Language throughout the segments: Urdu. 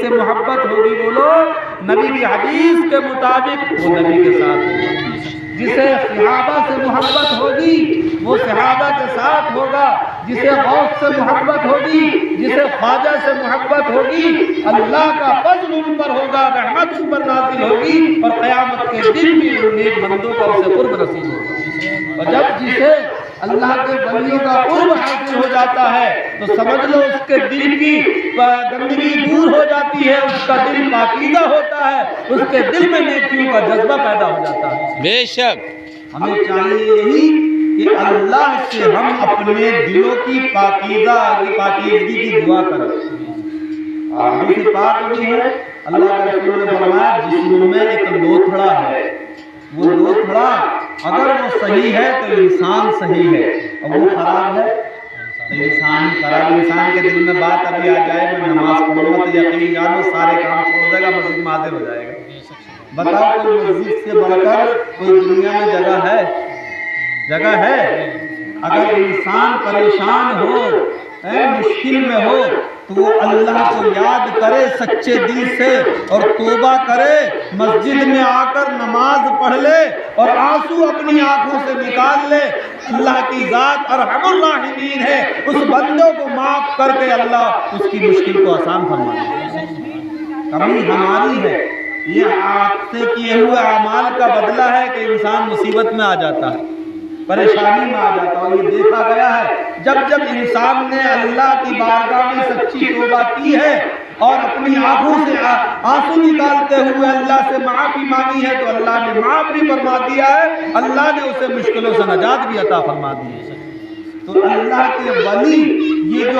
سے محبت ہوگی بولو نبی کی حدیث کے مطابق وہ نبی کے ساتھ ہوگا، جسے صحابہ سے محبت ہوگی وہ صحابہ کے ساتھ ہوگا، جسے غوث سے محبت ہوگی، جسے خواجہ سے محبت ہوگی، اللہ کا فضل ان پر ہوگا، رحمت ان پر نازل ہوگی، اور قیامت کے دن بھی ان نیک بندوں کا اسے قرب نصیب ہوگا۔ اور جب جسے اللہ کے ولیوں کا قرب حاصل ہو جاتا ہے تو سمجھ لو اس کے دل کی گندگی دور ہو جاتی ہے، اس کا دل پاکیزہ ہوتا ہے، اس کے دل میں نیکیوں کا جذبہ پیدا ہو جاتا ہے۔ بے شک ہمیں چاہیے یہی کہ اللہ سے ہم اپنے دلوں کی پاکیزگی کی دعا کریں۔ حدیث پاک میں ہے اللہ کے رسول نے فرمایا جسم میں ایک لوتھڑا ہے، وہ لوتھڑا اگر وہ صحیح ہے تو انسان صحیح ہے، اور وہ خراب ہے تو انسان خراب۔ انسان کے دل میں بات ابھی آ جائے میں نماز پڑھوں گا تو یقین جانو سارے کام چھوڑ دے گا، مسجد میں حاضر ہو جائے گا۔ بتاؤ کوئی مسجد سے بڑھ کر کوئی دنیا میں جگہ ہے؟ جگہ ہے؟ اگر انسان پریشان ہو، مشکل میں ہو تو وہ اللہ کو یاد کرے سچے دل سے اور توبہ کرے، مسجد میں آ کر نماز پڑھ لے اور آنسو اپنی آنکھوں سے نکال لے۔ اللہ کی ذات ارحم الراحمین ہے، اس بندوں کو معاف کر کے اللہ اس کی مشکل کو آسان فرما دے۔ کمی ہماری ہے، یہ آپ سے کیے ہوئے اعمال کا بدلہ ہے کہ انسان مصیبت میں آ جاتا ہے، پریشانی میں آ جاتا ہے۔ اور یہ دیکھا گیا ہے جب جب انسان نے اللہ کی بارگاہ میں سچی توبہ کی ہے اور اپنی آنکھوں سے آنسو نکالتے ہوئے اللہ سے معافی مانگی ہے تو اللہ نے معاف بھی فرما دیا ہے، اللہ نے اسے مشکلوں سے نجات بھی عطا فرما دی ہے۔ تو اللہ کے ولی یہ جو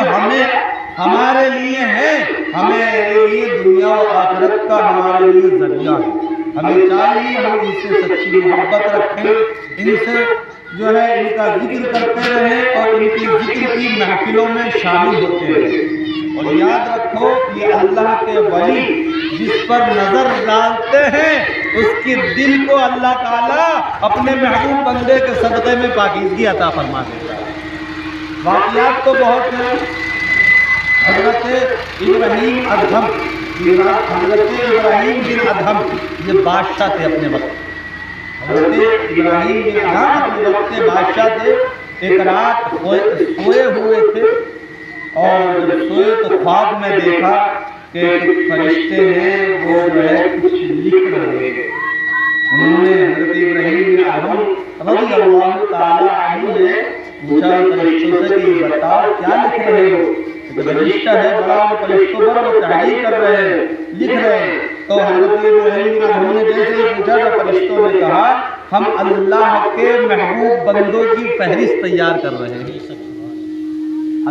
ہمارے لیے ہیں، ہمیں لیے دنیا و آخرت کا ہمارے لیے ذریعہ ہے۔ ہمیں چاہیے ہم ان سے سچی محبت رکھیں، ان سے جو ہے ان کا ذکر کرتے رہیں اور ان کی ذکر کی محفلوں میں شامل ہوتے رہیں۔ اور یاد رکھو یہ اللہ کے ولی جس پر نظر ڈالتے ہیں اس کے دل کو اللہ تعالیٰ اپنے محبوب بندے کے صدقے میں پاکیزگی عطا فرما دیتا ہے۔ واقعات تو بہت ہیں۔ حضرت ابراہیم ادھم، حضرت ابراہیم بن ادھم یہ بادشاہ تھے اپنے وقت۔ حضرت ابراہیم بن ادھم اپنے وقت کے بادشاہ تھے۔ ایک رات سوئے ہوئے تھے اور جب سوئے تو خواب میں دیکھا کہ کچھ فرشتے ہیں وہ جو ہے کچھ لکھ رہے ہیں۔ انہوں نے حضرت ابراہیم بن ادھم رضی اللہ تعالی عنہ نے پوچھا فرشتوں سے کہ بتاؤ کیا لکھ رہے ہو؟ رجسٹر ہے بڑا، وہ فرشتوں پر وہ تحریر کر رہے ہیں، لکھ رہے ہیں۔ تو حضرت ابراہیم بن ادھم نے جیسے ہی پوچھا تو فرشتوں نے کہا ہم اللہ کے محبوب بندوں کی فہرست تیار کر رہے ہیں۔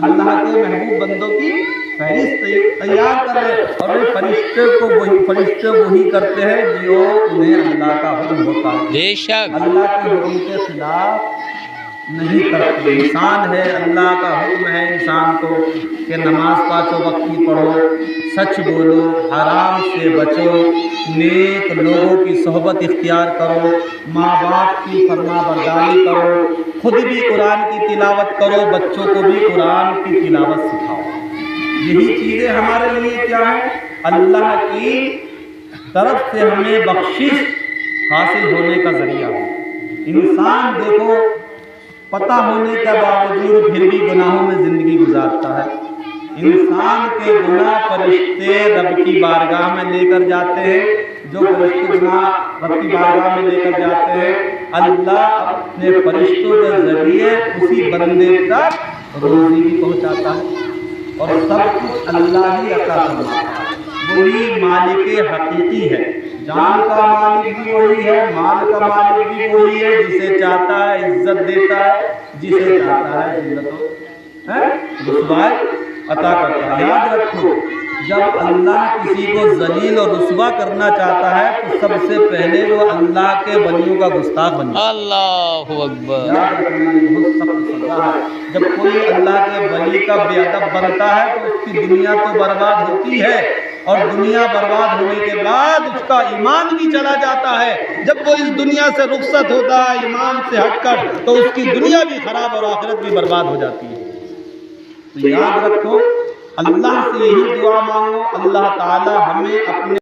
اللہ کے محبوب بندوں کی فہرست تیار کر رہے ہیں، اور فرشتے وہی کرتے ہیں جو انہیں اللہ کا حکم ہوتا ہے۔ بے شک اللہ کے حکم کے خلاف نہیں کرتے۔ انسان ہے، اللہ کا حکم ہے انسان کو کہ نماز 5 وقت کی پڑھو، سچ بولو، حرام سے بچو، نیک لوگوں کی صحبت اختیار کرو، ماں باپ کی فرما برداری کرو، خود بھی قرآن کی تلاوت کرو، بچوں کو بھی قرآن کی تلاوت سکھاؤ۔ یہی چیزیں ہمارے لیے کیا ہیں؟ اللہ کی طرف سے ہمیں بخشش حاصل ہونے کا ذریعہ ہے۔ انسان دیکھو پتہ ہونے کے باوجود پھر بھی گناہوں میں زندگی گزارتا ہے۔ انسان کے گناہ فرشتے رب کی بارگاہ میں لے کر جاتے ہیں، جو فرشتے گناہ رب کی بارگاہ میں لے کر جاتے ہیں، اللہ اپنے فرشتوں کے ذریعے اسی بندے تک روزی بھی پہنچاتا ہے، اور سب کچھ اللہ ہی عطا فرماتا ہے۔ وہی مالک حقیقی ہے، جان کا مالک بھی وہی ہے، مال کا مالک بھی وہی ہے، جسے چاہتا ہے عزت دیتا ہے، جسے چاہتا ہے ذلت و رسوائی عطا کرتا ہے۔ یاد رکھو جب اللہ کسی کو ذلیل اور رسوا کرنا چاہتا ہے تو سب سے پہلے وہ اللہ کے ولیوں کا گستاخ بن جاتا ہے۔ اللہ اکبر۔ یاد رکھنا یہ بہت سخت سزا ہے۔ جب کوئی اللہ کے ولی کا بے ادب بنتا ہے تو اس کی دنیا تو برباد ہوتی ہے، اور دنیا برباد ہونے کے بعد اس کا ایمان بھی چلا جاتا ہے۔ جب وہ اس دنیا سے رخصت ہوتا ہے ایمان سے ہٹ کر تو اس کی دنیا بھی خراب اور آخرت بھی برباد ہو جاتی ہے۔ تو یاد رکھو اللہ سے یہی دعا مانگو، اللہ تعالی ہمیں اپنے